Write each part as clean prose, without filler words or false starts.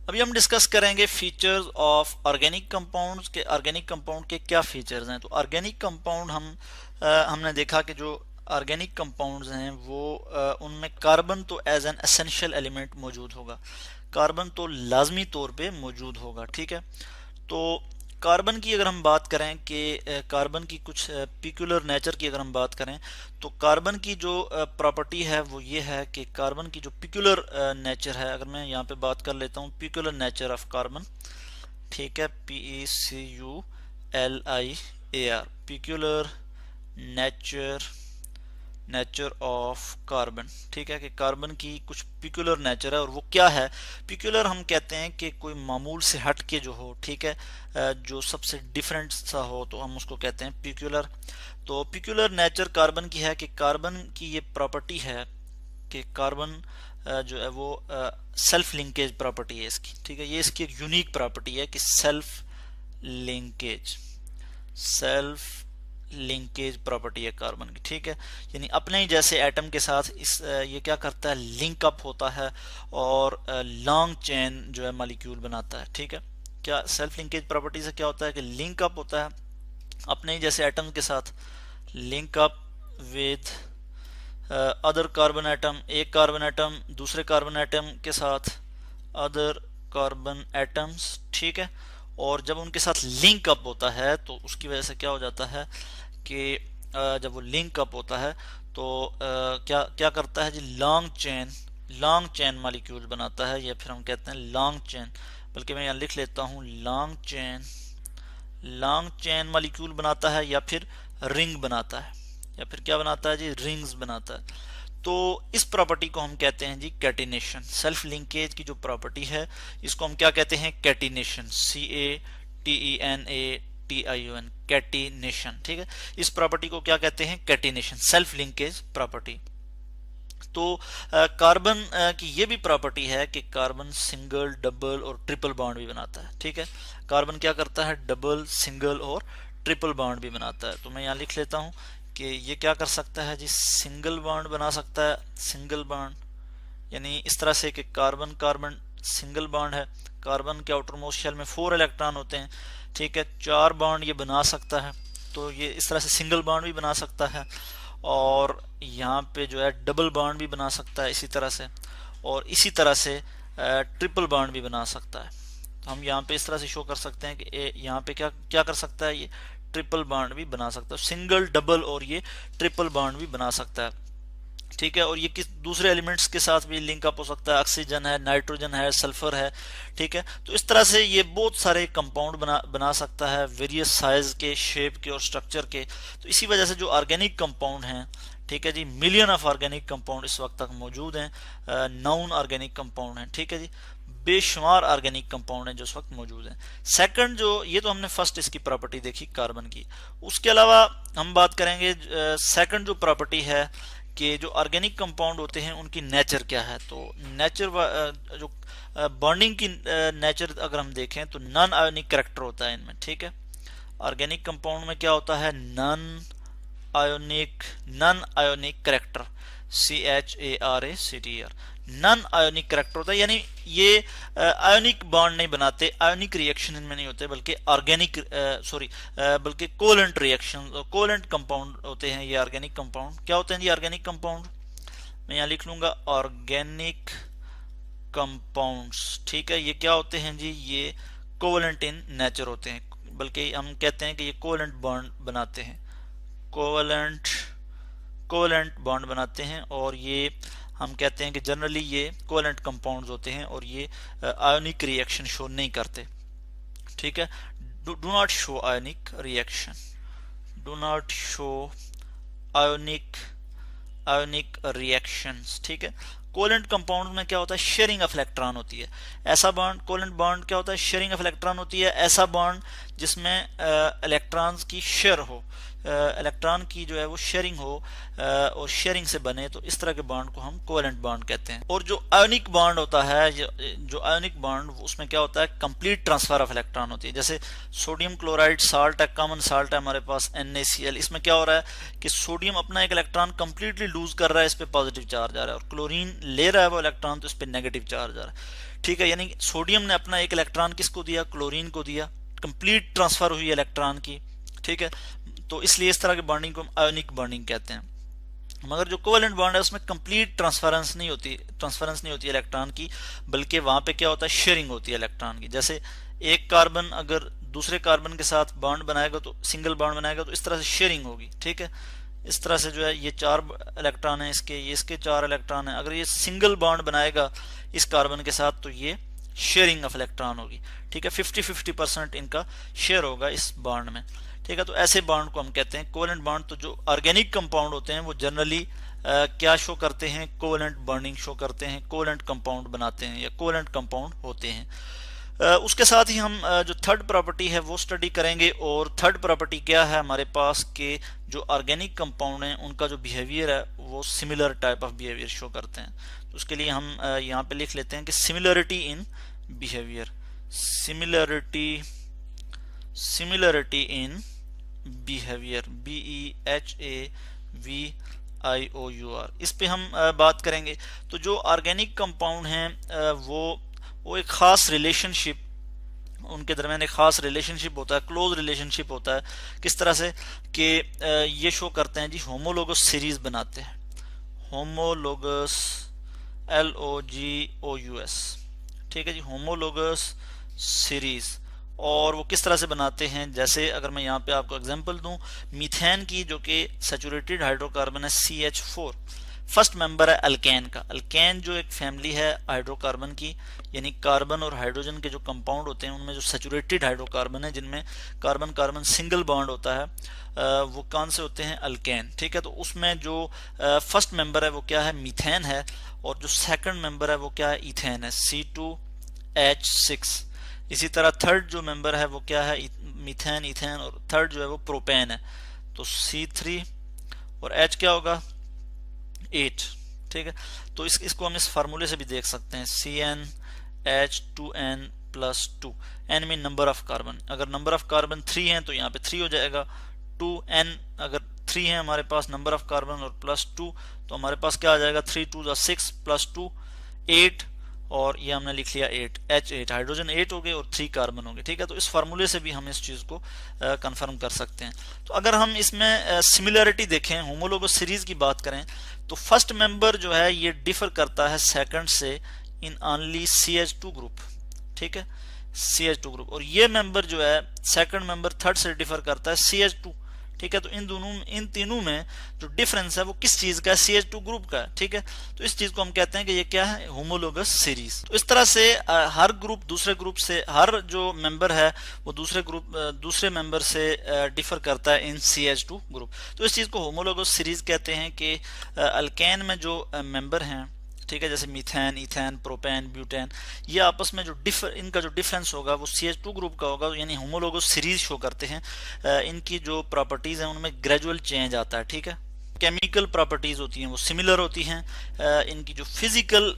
अभी हम डिस्कस करेंगे फीचर्स ऑफ ऑर्गेनिक कंपाउंड्स के। ऑर्गेनिक कंपाउंड के क्या फीचर्स हैं? तो ऑर्गेनिक कंपाउंड हमने देखा कि जो ऑर्गेनिक कंपाउंड्स हैं वो उनमें कार्बन तो एज एन एसेंशियल एलिमेंट मौजूद होगा, कार्बन तो लाजमी तौर पे मौजूद होगा। ठीक है, तो कार्बन की अगर हम बात करें कि कार्बन की कुछ पिक्यूलर नेचर की अगर हम बात करें, तो कार्बन की जो प्रॉपर्टी है वो ये है कि कार्बन की जो पिक्यूलर नेचर है, अगर मैं यहाँ पे बात कर लेता हूँ पिक्यूलर नेचर ऑफ कार्बन, ठीक है, PECULIAR, peculiar nature, nature of carbon. ठीक है, कि कार्बन की कुछ पिक्यूलर नेचर है, और वो क्या है? पिक्यूलर हम कहते हैं कि कोई मामूल से हट के जो हो, ठीक है, जो सबसे डिफरेंट सा हो, तो हम उसको कहते हैं पिक्यूलर। तो पिक्यूलर नेचर कार्बन की है कि कार्बन की ये प्रॉपर्टी है कि कार्बन जो है वो सेल्फ लिंकेज प्रॉपर्टी है इसकी। ठीक है, ये इसकी एक यूनिक प्रॉपर्टी है कि self linkage, self linkage property है कार्बन की। ठीक है, यानी अपने ही जैसे एटम के साथ इस ये क्या करता है, लिंक अप होता है और लॉन्ग चेन जो है मॉलिक्यूल बनाता है। ठीक है, क्या सेल्फ लिंकेज प्रॉपर्टी से क्या होता है कि लिंक अप होता है अपने ही जैसे एटम के साथ, link up with other carbon atom, एक कार्बन एटम दूसरे कार्बन एटम के साथ, अदर कार्बन एटम्स। ठीक है, और जब उनके साथ लिंक अप होता है तो उसकी वजह से क्या हो जाता है कि जब वो लिंक अप होता है तो क्या क्या करता है जी, लॉन्ग चेन मॉलिक्यूल बनाता है, या फिर हम कहते हैं लॉन्ग चेन, बल्कि मैं यहाँ लिख लेता हूँ लॉन्ग चेन मॉलिक्यूल बनाता है, या फिर रिंग बनाता है, या फिर क्या बनाता है जी, रिंग्स बनाता है। तो इस प्रॉपर्टी को हम कहते हैं जी कैटिनेशन। सेल्फ लिंकेज की जो प्रॉपर्टी है इसको हम क्या कहते हैं, कैटिनेशन, CATENATION, कैटिनेशन। ठीक है, इस प्रॉपर्टी को क्या कहते हैं, कैटिनेशन, सेल्फ लिंकेज प्रॉपर्टी। तो कार्बन की ये भी प्रॉपर्टी है कि कार्बन सिंगल, डबल और ट्रिपल बॉन्ड भी बनाता है। ठीक है, कार्बन क्या करता है, डबल, सिंगल और ट्रिपल बॉन्ड भी बनाता है। तो मैं यहाँ लिख लेता हूँ कि ये क्या कर सकता है जी, सिंगल बॉन्ड बना सकता है, सिंगल बॉन्ड, यानी इस तरह से कि कार्बन कार्बन सिंगल बॉन्ड है, कार्बन के आउटर मोस्ट शेल में 4 इलेक्ट्रॉन होते हैं। ठीक है, 4 बॉन्ड ये बना सकता है, तो ये इस तरह से सिंगल बॉन्ड भी बना सकता है, और यहाँ पे जो है डबल बॉन्ड भी बना सकता है इसी तरह से, और इसी तरह से ट्रिपल बॉन्ड भी बना सकता है। तो हम यहाँ पे इस तरह से शो कर सकते हैं कि यहाँ पे क्या क्या कर सकता है, ये ट्रिपल बॉन्ड भी बना सकता है, सिंगल, डबल और ये ट्रिपल बॉन्ड भी बना सकता है। ठीक है, और ये किस दूसरे एलिमेंट्स के साथ भी लिंक अप हो सकता है, ऑक्सीजन है, नाइट्रोजन है, सल्फर है। ठीक है, तो इस तरह से ये बहुत सारे कंपाउंड बना सकता है, वेरियस साइज के, शेप के और स्ट्रक्चर के। तो इसी वजह से जो ऑर्गेनिक कंपाउंड हैं, ठीक है जी, मिलियन ऑफ ऑर्गेनिक कंपाउंड इस वक्त तक मौजूद हैं, नॉन ऑर्गेनिक कंपाउंड हैं। ठीक है जी, बेशुमार ऑर्गेनिक कंपाउंड हैं जो इस वक्त मौजूद हैं। सेकंड जो, ये तो हमने फर्स्ट इसकी प्रॉपर्टी देखी कार्बन की, उसके अलावा हम बात करेंगे सेकंड जो प्रॉपर्टी है कि जो ऑर्गेनिक कंपाउंड होते हैं उनकी नेचर क्या है। तो नेचर जो बॉन्डिंग की नेचर अगर हम देखें तो नॉन आयोनिक कैरेक्टर होता है इनमें। ठीक है, ऑर्गेनिक कंपाउंड में क्या होता है, non ionic character, CHARACTER, non ionic character होता है, यानी ये आयोनिक बॉन्ड नहीं बनाते, आयोनिक रिएक्शन इनमें नहीं होते, बल्कि ऑर्गेनिक बल्कि कोलेंट रिएक्शन, कोलेंट कंपाउंड होते हैं ये ऑर्गेनिक कंपाउंड। क्या होते हैं जी ऑर्गेनिक कंपाउंड? मैं यहाँ लिख लूंगा ऑर्गेनिक कंपाउंड्स। ठीक है, ये क्या होते हैं जी, ये कोवेलेंट इन नेचर होते हैं, बल्कि हम कहते हैं कि ये कोवेलेंट बॉन्ड बनाते हैं, कोवेलेंट बॉन्ड बनाते हैं, और ये हम कहते हैं कि जनरली ये कोवेलेंट कंपाउंड्स होते हैं और ये आयोनिक रिएक्शन शो नहीं करते। ठीक है, do not show ionic reaction, do not show ionic reactions. ठीक है, कोवेलेंट कंपाउंड में क्या होता है, शेयरिंग ऑफ इलेक्ट्रॉन होती है। ऐसा बॉन्ड, कोवेलेंट बॉन्ड क्या होता है, शेयरिंग ऑफ इलेक्ट्रॉन होती है। ऐसा बॉन्ड जिसमें इलेक्ट्रॉन्स की शेयर हो, इलेक्ट्रॉन की जो है वो शेयरिंग हो और शेयरिंग से बने, तो इस तरह के बॉन्ड को हम कोवेलेंट बॉन्ड कहते हैं। और जो आयोनिक बॉन्ड होता है, जो आयोनिक बॉन्ड, उसमें क्या होता है, कंप्लीट ट्रांसफर ऑफ इलेक्ट्रॉन होती है। जैसे सोडियम क्लोराइड साल्ट है, कॉमन साल्ट है हमारे पास NaCl, इसमें क्या हो रहा है कि सोडियम अपना एक इलेक्ट्रॉन कंप्लीटली लूज कर रहा है, इस पे पॉजिटिव चार्ज आ रहा है, और क्लोरीन ले रहा है वो इलेक्ट्रॉन, तो इस पे नेगेटिव चार्ज आ रहा है। ठीक है, यानी सोडियम ने अपना एक इलेक्ट्रॉन किसको दिया, क्लोरीन को दिया, कंप्लीट ट्रांसफर हुई इलेक्ट्रॉन की। ठीक है, तो इसलिए इस तरह के बॉन्डिंग को हम आयोनिक बॉन्डिंग कहते हैं। मगर जो कोवेलेंट बॉन्ड है उसमें कंप्लीट ट्रांसफरेंस नहीं होती इलेक्ट्रॉन की, बल्कि वहां पे क्या होता है, शेयरिंग होती है इलेक्ट्रॉन की। जैसे एक कार्बन अगर दूसरे कार्बन के साथ बॉन्ड बनाएगा, तो सिंगल बॉन्ड बनाएगा, तो इस तरह से शेयरिंग होगी। ठीक है, इस तरह से जो है ये 4 इलेक्ट्रॉन है इसके, ये इसके 4 इलेक्ट्रॉन है, अगर ये सिंगल बॉन्ड बनाएगा इस कार्बन के साथ, तो ये शेयरिंग ऑफ इलेक्ट्रॉन होगी। ठीक है, 50-50% इनका शेयर होगा इस बॉन्ड में। ठीक है, तो ऐसे बॉन्ड को हम कहते हैं कोवेलेंट बॉन्ड। तो जो ऑर्गेनिक कंपाउंड होते हैं वो जनरली क्या शो करते हैं, कोवेलेंट बॉन्डिंग शो करते हैं, कोवेलेंट कंपाउंड बनाते हैं या कोवेलेंट कंपाउंड होते हैं। उसके साथ ही हम जो थर्ड प्रॉपर्टी है वो स्टडी करेंगे। और थर्ड प्रॉपर्टी क्या है हमारे पास, के जो ऑर्गेनिक कंपाउंड हैं उनका जो बिहेवियर है वो similar type of behaviour show करते हैं। तो उसके लिए हम यहाँ पे लिख लेते हैं कि similarity in behaviour, similarity in behaviour, BEHAVIOUR, इस पे हम बात करेंगे। तो जो ऑर्गेनिक कंपाउंड हैं वो एक खास रिलेशनशिप, उनके दरमियान एक खास रिलेशनशिप होता है, क्लोज रिलेशनशिप होता है। किस तरह से कि ये शो करते हैं जी, होमोलोगस सीरीज बनाते हैं, होमोलोगस, LOGOUS। ठीक है जी, होमोलोगस सीरीज। और वो किस तरह से बनाते हैं, जैसे अगर मैं यहाँ पे आपको एग्जांपल दूं, मीथेन की जो कि सैचुरेटेड हाइड्रोकार्बन है CH4, फर्स्ट मेंबर है अल्केन का। अल्केन जो एक फैमिली है हाइड्रोकार्बन की, यानी कार्बन और हाइड्रोजन के जो कंपाउंड होते हैं उनमें जो सैचुरेटेड हाइड्रोकार्बन है, जिनमें कार्बन कार्बन सिंगल बॉन्ड होता है, वो कौन से होते हैं, अल्केन। ठीक है, तो उसमें जो फर्स्ट मेंबर है वो क्या है, मीथेन है, और जो सेकंड मेंबर है वो क्या है, इथेन है, C2H6। इसी तरह थर्ड जो मेंबर है वो क्या है, मीथेन, इथेन, और थर्ड जो है वो प्रोपेन है, तो C3, और H क्या होगा, 8। ठीक है, तो इसको हम इस फार्मूले से भी देख सकते हैं, CnH2n+2, n में नंबर ऑफ कार्बन, अगर नंबर ऑफ कार्बन 3 है तो यहाँ पे 3 हो जाएगा, 2n अगर 3 है हमारे पास नंबर ऑफ कार्बन और +2, तो हमारे पास क्या आ जाएगा, 3 2 6 +2 8, और ये हमने लिख लिया 8, H8, हाइड्रोजन 8 हो गए और 3 कार्बन हो गए। ठीक है, तो इस फार्मूले से भी हम इस चीज को कंफर्म कर सकते हैं। तो अगर हम इसमें सिमिलरिटी देखें, होमोलोगस सीरीज की बात करें, तो फर्स्ट मेंबर जो है ये डिफर करता है सेकंड से इन ओनली CH2 ग्रुप। ठीक है, CH2 ग्रुप, और ये मेंबर जो है सेकंड मेंबर थर्ड से डिफर करता है CH2। ठीक है, तो इन तीनों में जो डिफरेंस है वो किस चीज का है, CH2 ग्रुप का है। ठीक है, तो इस चीज को हम कहते हैं कि ये क्या है, होमोलोगस सीरीज। तो इस तरह से हर ग्रुप दूसरे ग्रुप से, हर जो मेंबर है वो दूसरे मेंबर से डिफर करता है इन CH2 ग्रुप। तो इस चीज को होमोलोगस सीरीज कहते हैं कि अल्केन में जो मेंबर हैं, ठीक है, जैसे मीथेन, इथेन, प्रोपेन, ब्यूटेन, ये आपस में जो इनका जो डिफरेंस होगा वो CH2 ग्रुप का होगा, यानी होमोलोगस सीरीज शो करते हैं। इनकी जो प्रॉपर्टीज हैं उनमें ग्रेजुअल चेंज आता है। ठीक है, केमिकल प्रॉपर्टीज होती हैं वो सिमिलर होती हैं, इनकी जो फिजिकल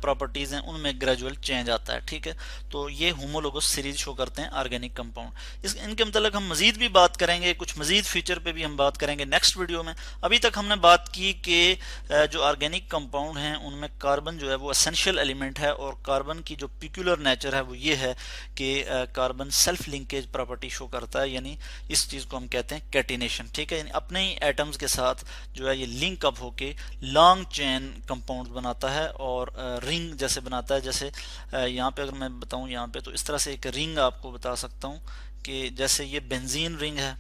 प्रॉपर्टीज हैं उनमें ग्रेजुअल चेंज आता है। ठीक है, तो ये होमोलोगस सीरीज शो करते हैं ऑर्गेनिक कंपाउंड। इनके मतलब हम मजीद भी बात करेंगे, कुछ मजीद फीचर पे भी हम बात करेंगे नेक्स्ट वीडियो में। अभी तक हमने बात की कि जो ऑर्गेनिक कंपाउंड हैं उनमें कार्बन जो है वो एसेंशियल एलिमेंट है, और कार्बन की जो पिक्यूलर नेचर है वो ये है कि carbon self linkage property show करता है, यानी इस चीज को हम कहते हैं कैटिनेशन। ठीक है, यानी अपने ही एटम्स के साथ जो है ये लिंक अप होके लॉन्ग चेन कंपाउंड बनाता है और रिंग जैसे बनाता है। जैसे यहाँ पे अगर मैं बताऊँ, यहाँ पे तो इस तरह से एक रिंग आपको बता सकता हूँ कि जैसे ये बेंजीन रिंग है।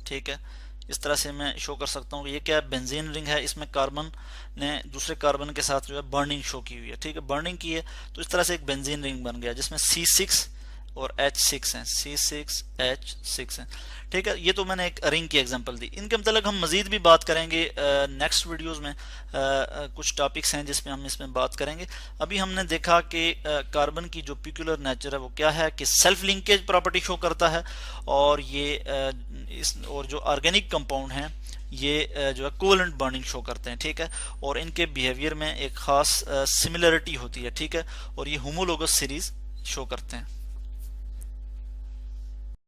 ठीक है, इस तरह से मैं शो कर सकता हूँ कि ये क्या है, बेंजीन रिंग है, इसमें कार्बन ने दूसरे कार्बन के साथ जो है बर्निंग शो की हुई है। ठीक है, बर्निंग की है, तो इस तरह से एक बेंजीन रिंग बन गया जिसमें C6 और H6 हैं, C6H6 हैं। ठीक है, ये तो मैंने एक रिंग की एग्जांपल दी। इनके मतलब हम मजीद भी बात करेंगे नेक्स्ट वीडियोस में। कुछ टॉपिक्स हैं जिसमें हम इसमें बात करेंगे। अभी हमने देखा कि कार्बन की जो पिक्यूलर नेचर है वो क्या है कि सेल्फ लिंकेज प्रॉपर्टी शो करता है, और ये और जो ऑर्गेनिक कंपाउंड हैं ये जो है कोवेलेंट बॉन्डिंग शो करते हैं। ठीक है, और इनके बिहेवियर में एक खास सिमिलरिटी होती है। ठीक है, और ये होमोलोगस सीरीज शो करते हैं।